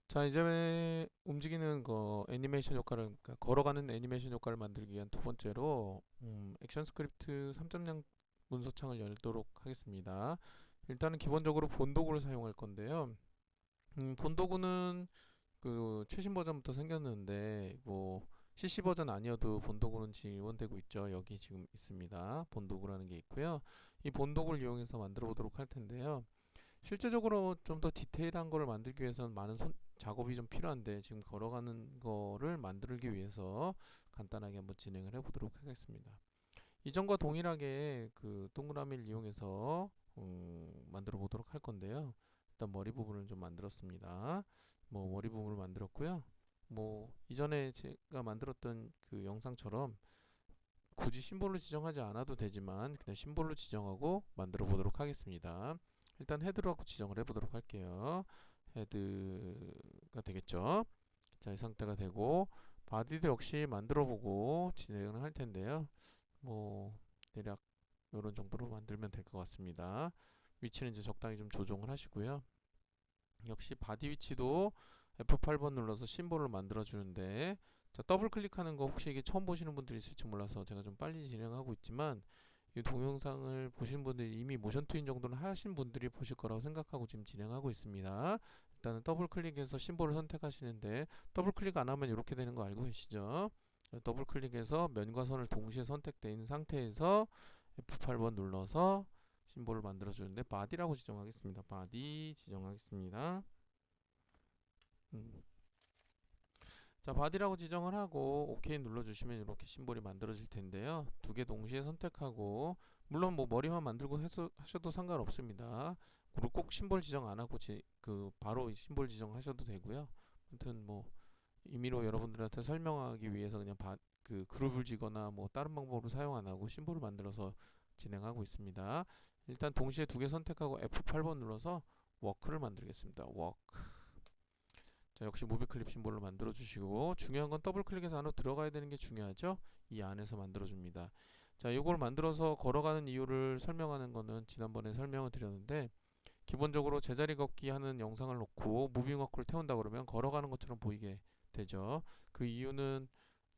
자, 이제 움직이는 거 애니메이션 효과를 그러니까 걸어가는 애니메이션 효과를 만들기 위한 두 번째로 액션 스크립트 3.0 문서창을 열도록 하겠습니다. 일단은 기본적으로 본도구를 사용할 건데요. 본도구는 그 최신 버전부터 생겼는데 뭐 CC 버전 아니어도 본도구는 지원되고 있죠. 여기 지금 있습니다. 본도구라는 게 있고요. 이 본도구를 이용해서 만들어 보도록 할 텐데요. 실제적으로 좀 더 디테일한 거를 만들기 위해서는 많은 작업이 좀 필요한데 지금 걸어가는 거를 만들기 위해서 간단하게 한번 진행을 해보도록 하겠습니다. 이전과 동일하게 그 동그라미를 이용해서 만들어 보도록 할 건데요. 일단 머리 부분을 좀 만들었습니다. 뭐 머리 부분을 만들었고요. 뭐 이전에 제가 만들었던 그 영상처럼 굳이 심볼로 지정하지 않아도 되지만 그냥 심볼로 지정하고 만들어 보도록 하겠습니다. 일단 헤드로 하고 지정을 해보도록 할게요. 헤드가 되겠죠. 자, 이 상태가 되고 바디도 역시 만들어 보고 진행을 할 텐데요. 뭐 대략 이런 정도로 만들면 될 것 같습니다. 위치는 이제 적당히 좀 조정을 하시고요. 역시 바디 위치도 F8번 눌러서 심볼을 만들어 주는데, 자, 더블 클릭하는 거 혹시 이게 처음 보시는 분들이 있을지 몰라서 제가 좀 빨리 진행하고 있지만 이 동영상을 보신 분들이 이미 모션 트윈 정도는 하신 분들이 보실 거라고 생각하고 지금 진행하고 있습니다. 일단은 더블 클릭해서 심볼을 선택하시는데, 더블 클릭 안 하면 이렇게 되는 거 알고 계시죠? 더블 클릭해서 면과 선을 동시에 선택되어 있는 상태에서 F8번 눌러서 심볼을 만들어 주는데, 바디라고 지정하겠습니다. 바디 지정하겠습니다. 음. 자, 바디라고 지정을 하고 OK 눌러주시면 이렇게 심볼이 만들어질 텐데요. 두 개 동시에 선택하고, 물론 뭐 머리만 만들고 하셔도 상관없습니다. 그리고 꼭 심볼 지정 안 하고 바로 심볼 지정하셔도 되고요. 아무튼 뭐 임의로 여러분들한테 설명하기 위해서 그냥 그 그룹을 지거나 뭐 다른 방법으로 사용 안 하고 심볼을 만들어서 진행하고 있습니다. 일단 동시에 두 개 선택하고 F8번 눌러서 워크를 만들겠습니다. 워크. 자, 역시 무비 클립 심볼로 만들어 주시고, 중요한 건 더블 클릭해서 안으로 들어가야 되는 게 중요하죠. 이 안에서 만들어 줍니다. 자, 이걸 만들어서 걸어가는 이유를 설명하는 거는 지난번에 설명을 드렸는데, 기본적으로 제자리 걷기 하는 영상을 놓고 무빙 워크를 태운다 그러면 걸어가는 것처럼 보이게 되죠. 그 이유는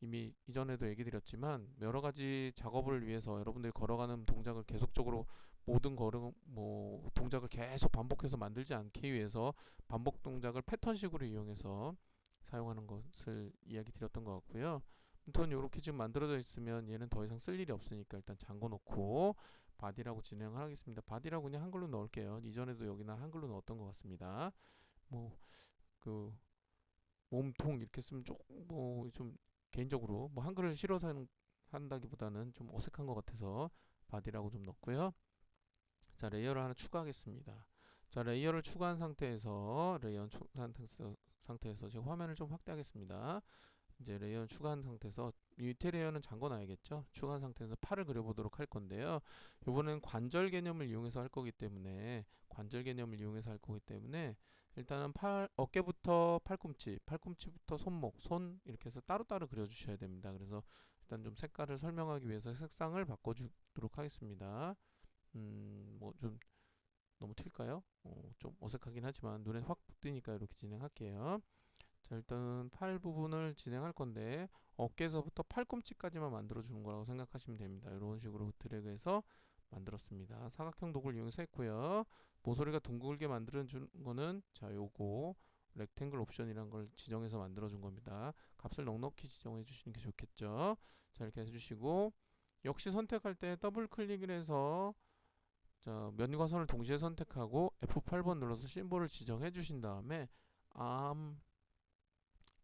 이미 이전에도 얘기 드렸지만 여러 가지 작업을 위해서 여러분들이 걸어가는 동작을 계속적으로 모든 걸음 뭐 동작을 계속 반복해서 만들지 않기 위해서 반복 동작을 패턴식으로 이용해서 사용하는 것을 이야기 드렸던 것 같고요. 아무튼 이렇게 지금 만들어져 있으면 얘는 더 이상 쓸 일이 없으니까 일단 잠궈 놓고 바디라고 진행을 하겠습니다. 바디라고 그냥 한글로 넣을게요. 이전에도 여기나 한글로 넣었던 것 같습니다. 뭐 그 몸통 이렇게 쓰면 조금 뭐 좀 개인적으로 뭐 한글을 싫어서 한다기보다는 좀 어색한 것 같아서 바디라고 좀 넣고요. 자, 레이어를 하나 추가하겠습니다. 자, 레이어를 추가한 상태에서 상태에서 제가 화면을 좀 확대하겠습니다. 이제 레이어 추가한 상태에서 밑에 레이어는 잠궈 놔야겠죠. 추가한 상태에서 팔을 그려보도록 할 건데요. 이번엔 관절 개념을 이용해서 할 거기 때문에 일단은 어깨부터 팔꿈치, 팔꿈치부터 손목, 손 이렇게 해서 따로따로 그려주셔야 됩니다. 그래서 일단 좀 색깔을 설명하기 위해서 색상을 바꿔주도록 하겠습니다. 뭐 좀 너무 튈까요? 좀 어색하긴 하지만 눈에 확 띄니까 이렇게 진행할게요. 자, 일단 팔 부분을 진행할 건데 어깨에서부터 팔꿈치까지만 만들어 주는 거라고 생각하시면 됩니다. 이런 식으로 드래그해서 만들었습니다. 사각형 도구를 이용해서 했고요. 모서리가 둥글게 만들어 준 거는 자, 요거 렉탱글 옵션이란 걸 지정해서 만들어 준 겁니다. 값을 넉넉히 지정해 주시는 게 좋겠죠. 자, 이렇게 해주시고 역시 선택할 때 더블 클릭을 해서 자, 면과 선을 동시에 선택하고 F8번 눌러서 심볼을 지정해 주신 다음에 암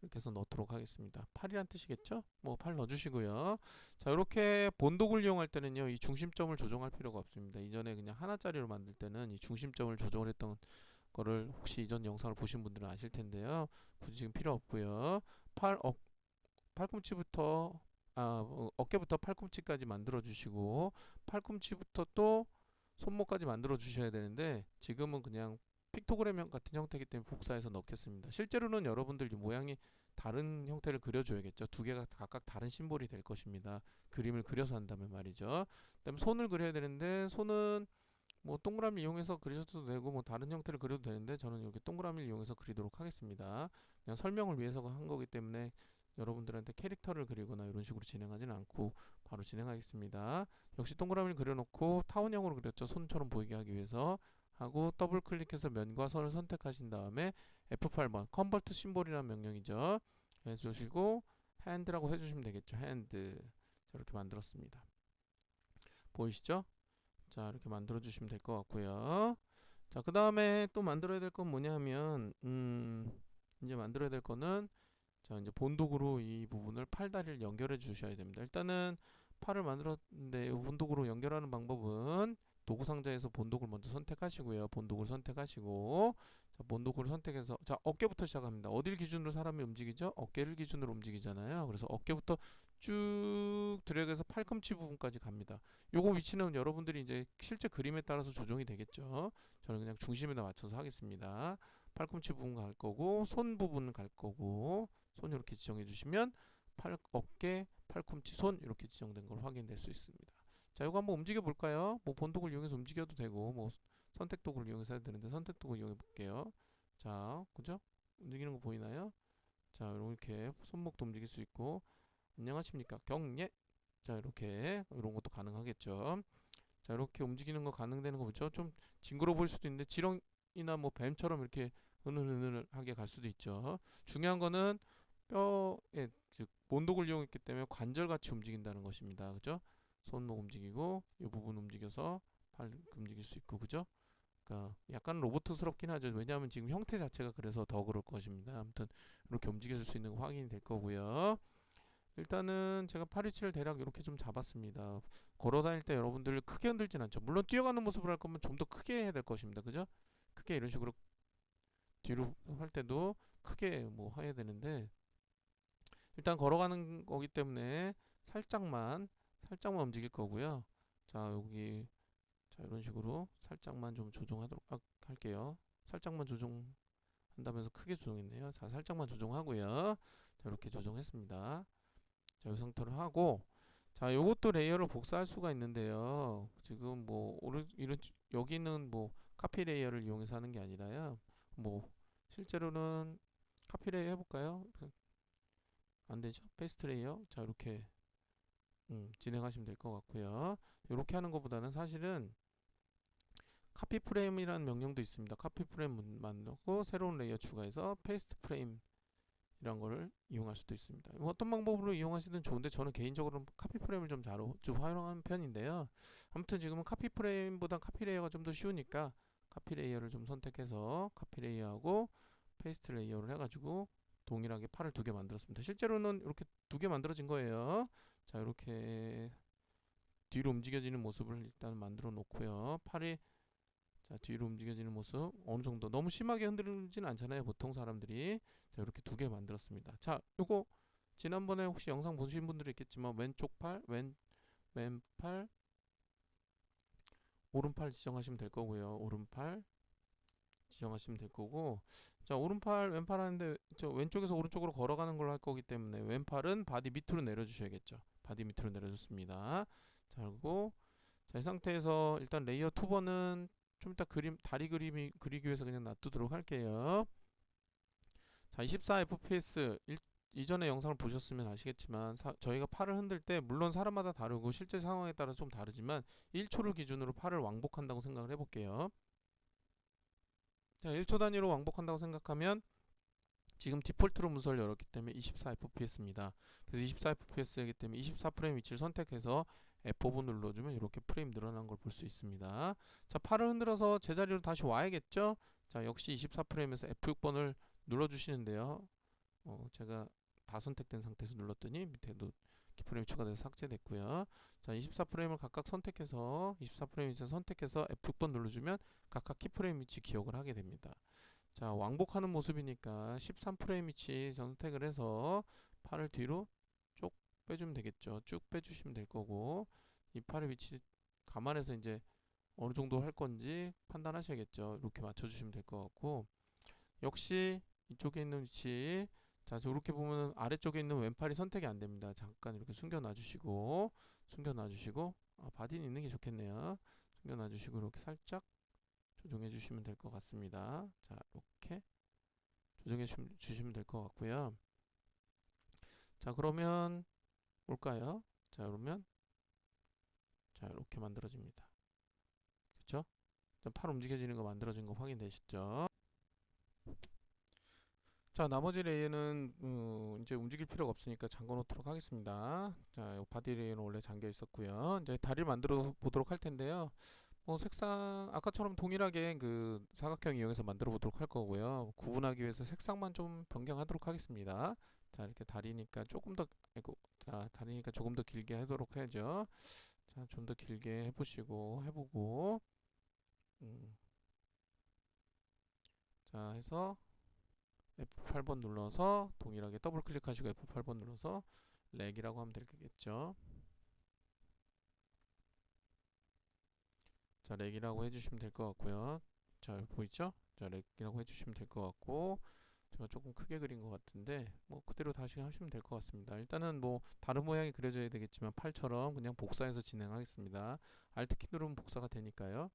이렇게 해서 넣도록 하겠습니다. 팔이란 뜻이겠죠? 뭐 팔 넣어주시고요. 자, 이렇게 본독을 이용할 때는요, 이 중심점을 조정할 필요가 없습니다. 이전에 그냥 하나짜리로 만들 때는 이 중심점을 조정을 했던 거를 혹시 이전 영상을 보신 분들은 아실 텐데요. 굳이 지금 필요 없고요. 팔꿈치부터 어깨부터 팔꿈치까지 만들어 주시고 팔꿈치부터 또 손목까지 만들어 주셔야 되는데 지금은 그냥 픽토그램 같은 형태이기 때문에 복사해서 넣겠습니다. 실제로는 여러분들 이 모양이 다른 형태를 그려줘야겠죠. 두 개가 각각 다른 심볼이 될 것입니다. 그림을 그려서 한다면 말이죠. 그다음에 손을 그려야 되는데 손은 뭐 동그라미 이용해서 그리셔도 되고 뭐 다른 형태를 그려도 되는데 저는 이렇게 동그라미를 이용해서 그리도록 하겠습니다. 그냥 설명을 위해서 한 거기 때문에 여러분들한테 캐릭터를 그리거나 이런 식으로 진행하지는 않고 바로 진행하겠습니다. 역시 동그라미를 그려놓고 타원형으로 그렸죠. 손처럼 보이게 하기 위해서 하고 더블 클릭해서 면과 선을 선택하신 다음에 F8번 컨버트 심볼이라는 명령이죠. 해주시고 핸드라고 해주시면 되겠죠. 핸드. 자, 이렇게 만들었습니다. 보이시죠? 자, 이렇게 만들어 주시면 될 것 같고요. 자, 그 다음에 또 만들어야 될 건 뭐냐 하면 이제 만들어야 될 거는 자, 이제 본독으로 이 부분을 팔다리를 연결해 주셔야 됩니다. 일단은 팔을 만들었는데 본독으로 연결하는 방법은 도구 상자에서 본독을 먼저 선택하시고요. 본독을 선택하시고 자, 본독을 선택해서 자, 어깨부터 시작합니다. 어딜 기준으로 사람이 움직이죠? 어깨를 기준으로 움직이잖아요. 그래서 어깨부터 쭉 드래그해서 팔꿈치 부분까지 갑니다. 요거 위치는 여러분들이 이제 실제 그림에 따라서 조정이 되겠죠. 저는 그냥 중심에다 맞춰서 하겠습니다. 팔꿈치 부분 갈 거고 손 부분 갈 거고 손 이렇게 지정해 주시면 어깨, 팔꿈치, 손 이렇게 지정된 걸 확인될 수 있습니다. 자, 이거 한번 움직여 볼까요? 뭐 본도구를 이용해서 움직여도 되고 뭐 선택 도구를 이용해서 해도 되는데 선택 도구 이용해 볼게요. 자, 그죠? 움직이는 거 보이나요? 자, 이렇게 손목도 움직일 수 있고 안녕하십니까? 경례. 자, 이렇게 이런 것도 가능하겠죠. 자, 이렇게 움직이는 거 가능되는 거 보죠? 좀 징그러워 보일 수도 있는데 지렁이나 뭐 뱀처럼 이렇게 은은하게 갈 수도 있죠. 중요한 거는 뼈에 즉 본독을 이용했기 때문에 관절같이 움직인다는 것입니다. 그죠? 손목 움직이고 이 부분 움직여서 팔 움직일 수 있고 그죠? 그러니까 약간 로봇스럽긴 하죠. 왜냐하면 지금 형태 자체가 그래서 더 그럴 것입니다. 아무튼 이렇게 움직여줄 수 있는 거 확인이 될 거고요. 일단은 제가 팔 위치를 대략 이렇게 좀 잡았습니다. 걸어 다닐 때 여러분들 크게 흔들진 않죠. 물론 뛰어가는 모습을 할 거면 좀 더 크게 해야 될 것입니다. 그죠? 크게 이런 식으로 뒤로 할 때도 크게 뭐 해야 되는데 일단 걸어가는 거기 때문에 살짝만 움직일 거고요. 자, 여기 자, 이런 식으로 살짝만 좀 조정하도록 할게요. 살짝만 조정한다면서 크게 조정했네요. 자, 살짝만 조정하고요. 자, 이렇게 조정했습니다. 자, 이 상태로 하고 자, 요것도 레이어를 복사할 수가 있는데요. 지금 뭐 이런 여기는 뭐 카피 레이어를 이용해서 하는 게 아니라요. 뭐 실제로는 카피 레이어 해볼까요? 안 되죠? 페이스트 레이어. 자, 이렇게 진행하시면 될 것 같고요. 이렇게 하는 것보다는 사실은 카피 프레임이라는 명령도 있습니다. 카피 프레임 만들고 새로운 레이어 추가해서 페이스트 프레임 이런 거를 이용할 수도 있습니다. 뭐 어떤 방법으로 이용하시든 좋은데 저는 개인적으로는 카피 프레임을 좀 활용하는 편인데요. 아무튼 지금은 카피 프레임보다 카피 레이어가 좀 더 쉬우니까 카피 레이어를 좀 선택해서 카피 레이어하고 페이스트 레이어를 해가지고 동일하게 팔을 두 개 만들었습니다. 실제로는 이렇게 두 개 만들어진 거예요. 자, 이렇게 뒤로 움직여지는 모습을 일단 만들어 놓고요. 팔이 자, 뒤로 움직여지는 모습 어느 정도 너무 심하게 흔들리진 않잖아요. 보통 사람들이. 자, 이렇게 두 개 만들었습니다. 자, 요거 지난번에 혹시 영상 보신 분들이 있겠지만 왼쪽 팔, 왼팔, 오른팔 지정하시면 될 거고요. 오른팔 지정하시면 될 거고 자, 오른팔, 왼팔 하는데 저 왼쪽에서 오른쪽으로 걸어가는 걸 할 거기 때문에 왼팔은 바디 밑으로 내려주셔야겠죠. 바디 밑으로 내려줬습니다. 자, 그리고 자, 이 상태에서 일단 레이어 2번은 좀 이따 다리 그림이 그리기 위해서 그냥 놔두도록 할게요. 자, 24fps 이전에 영상을 보셨으면 아시겠지만 저희가 팔을 흔들 때 물론 사람마다 다르고 실제 상황에 따라 좀 다르지만 1초를 기준으로 팔을 왕복한다고 생각을 해볼게요. 자, 1초 단위로 왕복한다고 생각하면 지금 디폴트로 문서를 열었기 때문에 24fps입니다. 그래서 24fps이기 때문에 24프레임 위치를 선택해서 F5번 눌러주면 이렇게 프레임 늘어난 걸 볼 수 있습니다. 자, 팔을 흔들어서 제자리로 다시 와야겠죠? 자, 역시 24프레임에서 F6번을 눌러주시는데요. 제가 다 선택된 상태에서 눌렀더니 밑에도 키프레임이 추가돼서 삭제됐고요. 자, 24프레임을 각각 선택해서 24프레임 위치 선택해서 F6번 눌러주면 각각 키프레임 위치 기억을 하게 됩니다. 자, 왕복하는 모습이니까 13프레임 위치 선택을 해서 팔을 뒤로 쭉 빼주면 되겠죠. 쭉 빼주시면 될 거고 이 팔의 위치 감안해서 이제 어느 정도 할 건지 판단하셔야겠죠. 이렇게 맞춰주시면 될 것 같고 역시 이쪽에 있는 위치 자, 이렇게 보면 아래쪽에 있는 왼팔이 선택이 안 됩니다. 잠깐 이렇게 숨겨 놔주시고 바디는 있는 게 좋겠네요. 숨겨놔 주시고 이렇게 살짝 조정해 주시면 될 것 같습니다. 자, 이렇게 조정해 주시면 될 것 같고요. 자, 그러면 볼까요? 자, 그러면 자, 이렇게 만들어집니다. 그렇죠? 팔 움직여지는 거 만들어진 거 확인되시죠? 자, 나머지 레이어는 이제 움직일 필요가 없으니까 잠궈 놓도록 하겠습니다. 자, 바디 레이어는 원래 잠겨 있었고요. 이제 다리를 만들어 보도록 할 텐데요. 뭐 색상 아까처럼 동일하게 그 사각형 이용해서 만들어 보도록 할 거고요. 구분하기 위해서 색상만 좀 변경하도록 하겠습니다. 자, 이렇게 다리니까 조금 더 아이고, 자, 다리니까 조금 더 길게 하도록 해야죠. 자, 좀 더 길게 해보시고 해보고 자, 해서 F8번 눌러서 동일하게 더블 클릭하시고 F8번 눌러서 렉이라고 하면 되겠죠. 자, 렉이라고 해주시면 될 것 같고요. 자, 보이죠? 자, 렉이라고 해주시면 될 것 같고, 제가 조금 크게 그린 것 같은데 뭐 그대로 다시 하시면 될 것 같습니다. 일단은 뭐 다른 모양이 그려져야 되겠지만 팔처럼 그냥 복사해서 진행하겠습니다. Alt키 누르면 복사가 되니까요.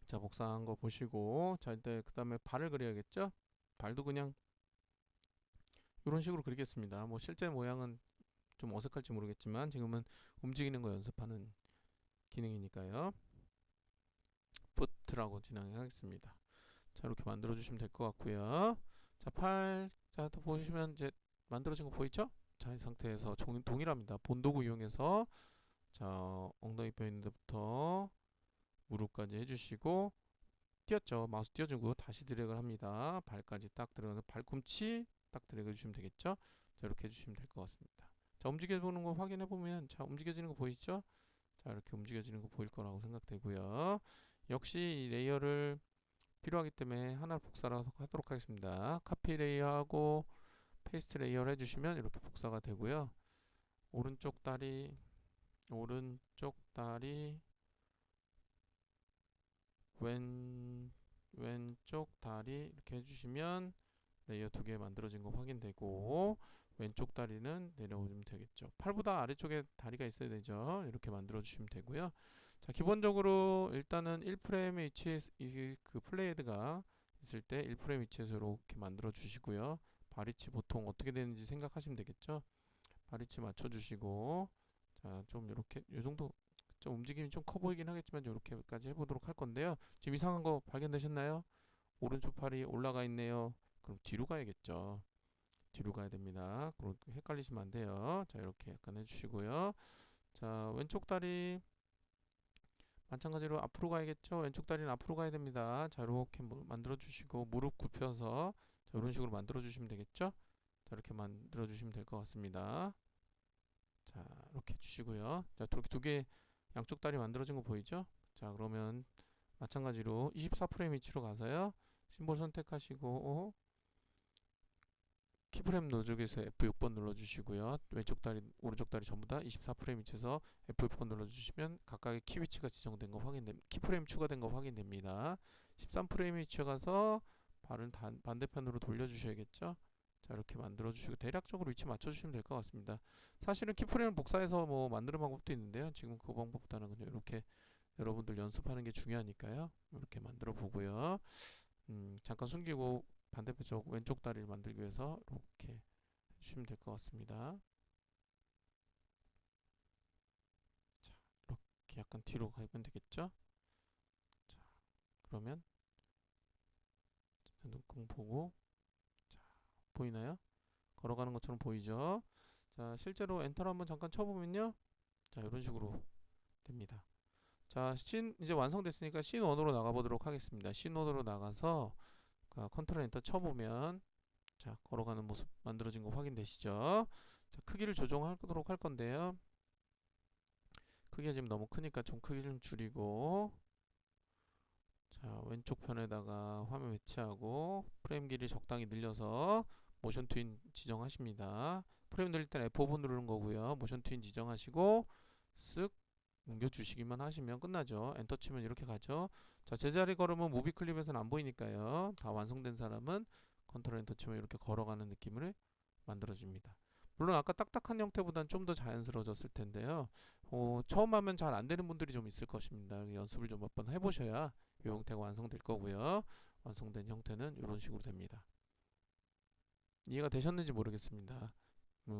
자, 복사한 거 보시고, 자, 이제 그 다음에 발을 그려야겠죠? 발도 그냥 이런 식으로 그리겠습니다. 뭐 실제 모양은 좀 어색할지 모르겠지만 지금은 움직이는 거 연습하는 기능이니까요. 푸트라고 진행하겠습니다. 자, 이렇게 만들어 주시면 될 것 같고요. 자, 자, 또 보시면 이제 만들어진 거 보이죠? 자, 이 상태에서 동일합니다. 본도구 이용해서 자, 엉덩이 뼈 있는 데부터 무릎까지 해주시고 띄었죠. 마우스 띄워주고 다시 드래그를 합니다. 발까지 딱 들어가서 발꿈치 딱 드래그 해주시면 되겠죠. 자, 이렇게 해주시면 될 것 같습니다. 자, 움직여보는 거 확인해보면 자, 움직여지는 거 보이시죠? 자, 이렇게 움직여지는 거 보일 거라고 생각되고요. 역시 이 레이어를 필요하기 때문에 하나 복사를 하도록 하겠습니다. 카피 레이어하고 페이스트 레이어를 해주시면 이렇게 복사가 되고요. 오른쪽 다리 왼쪽 다리 이렇게 해주시면 레이어 두 개 만들어진 거 확인되고, 왼쪽 다리는 내려오면 되겠죠. 팔보다 아래쪽에 다리가 있어야 되죠. 이렇게 만들어 주시면 되고요. 자, 기본적으로 일단은 1프레임의 위치에 그 플레이헤드가 있을 때 1프레임 위치에서 이렇게 만들어 주시고요. 발위치 보통 어떻게 되는지 생각하시면 되겠죠. 발위치 맞춰 주시고, 자, 좀 이렇게 요 정도 좀 움직임이 좀 커 보이긴 하겠지만 이렇게까지 해보도록 할 건데요. 지금 이상한 거 발견되셨나요? 오른쪽 팔이 올라가 있네요. 그럼 뒤로 가야겠죠. 뒤로 가야 됩니다. 그럼 헷갈리시면 안 돼요. 자, 이렇게 약간 해주시고요. 자, 왼쪽 다리 마찬가지로 앞으로 가야겠죠. 왼쪽 다리는 앞으로 가야 됩니다. 자, 이렇게 만들어 주시고 무릎 굽혀서 자, 이런 식으로 만들어 주시면 되겠죠. 자, 이렇게 만들어 주시면 될 것 같습니다. 자, 이렇게 해주시고요. 자, 이렇게 두 개 양쪽 다리 만들어진 거 보이죠? 자, 그러면 마찬가지로 24프레임 위치로 가서요. 심볼 선택하시고 키프레임 노즐에서 F6번 눌러주시고요. 왼쪽 다리, 오른쪽 다리 전부 다 24프레임 위치에서 F6번 눌러주시면 각각의 키 위치가 지정된 거 확인됩니다. 키프레임 추가된 거 확인됩니다. 13프레임 위치에 가서 발은 반대편으로 돌려주셔야겠죠. 자, 이렇게 만들어주시고 대략적으로 위치 맞춰주시면 될 것 같습니다. 사실은 키프레임을 복사해서 뭐 만드는 방법도 있는데요. 지금 그 방법보다는 그냥 이렇게 여러분들 연습하는 게 중요하니까요. 이렇게 만들어 보고요. 잠깐 숨기고 반대편 쪽 왼쪽 다리를 만들기 위해서 이렇게 해주시면 될 것 같습니다. 자, 이렇게 약간 뒤로 가면 되겠죠? 자, 그러면 눈금 보고 자, 보이나요? 걸어가는 것처럼 보이죠? 자, 실제로 엔터를 한번 잠깐 쳐보면요. 자, 이런 식으로 됩니다. 자, 이제 완성됐으니까 씬1으로 나가보도록 하겠습니다. 씬1으로 나가서 컨트롤 엔터 쳐보면 자, 걸어가는 모습 만들어진 거 확인되시죠? 자, 크기를 조정하도록 할 건데요. 크기가 지금 너무 크니까 좀 크기 좀 줄이고 자, 왼쪽 편에다가 화면 배치하고 프레임 길이 적당히 늘려서 모션 트윈 지정하십니다. 프레임 늘릴 때는 F5번 누르는 거고요. 모션 트윈 지정하시고 쓱 옮겨주시기만 하시면 끝나죠. 엔터 치면 이렇게 가죠. 자, 제자리 걸으면 무비 클립에서는 안 보이니까요. 다 완성된 사람은 컨트롤 엔터 치면 이렇게 걸어가는 느낌을 만들어줍니다. 물론 아까 딱딱한 형태보다는 좀 더 자연스러워졌을 텐데요. 처음 하면 잘 안 되는 분들이 좀 있을 것입니다. 연습을 좀 몇 번 해보셔야 이 형태가 완성될 거고요. 완성된 형태는 이런 식으로 됩니다. 이해가 되셨는지 모르겠습니다.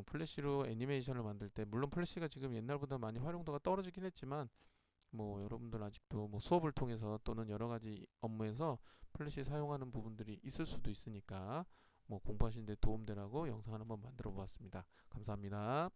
플래시로 애니메이션을 만들 때 물론 플래시가 지금 옛날보다 많이 활용도가 떨어지긴 했지만 뭐 여러분들 아직도 뭐 수업을 통해서 또는 여러 가지 업무에서 플래시 사용하는 부분들이 있을 수도 있으니까 뭐 공부하시는 데 도움되라고 영상을 한번 만들어 보았습니다. 감사합니다.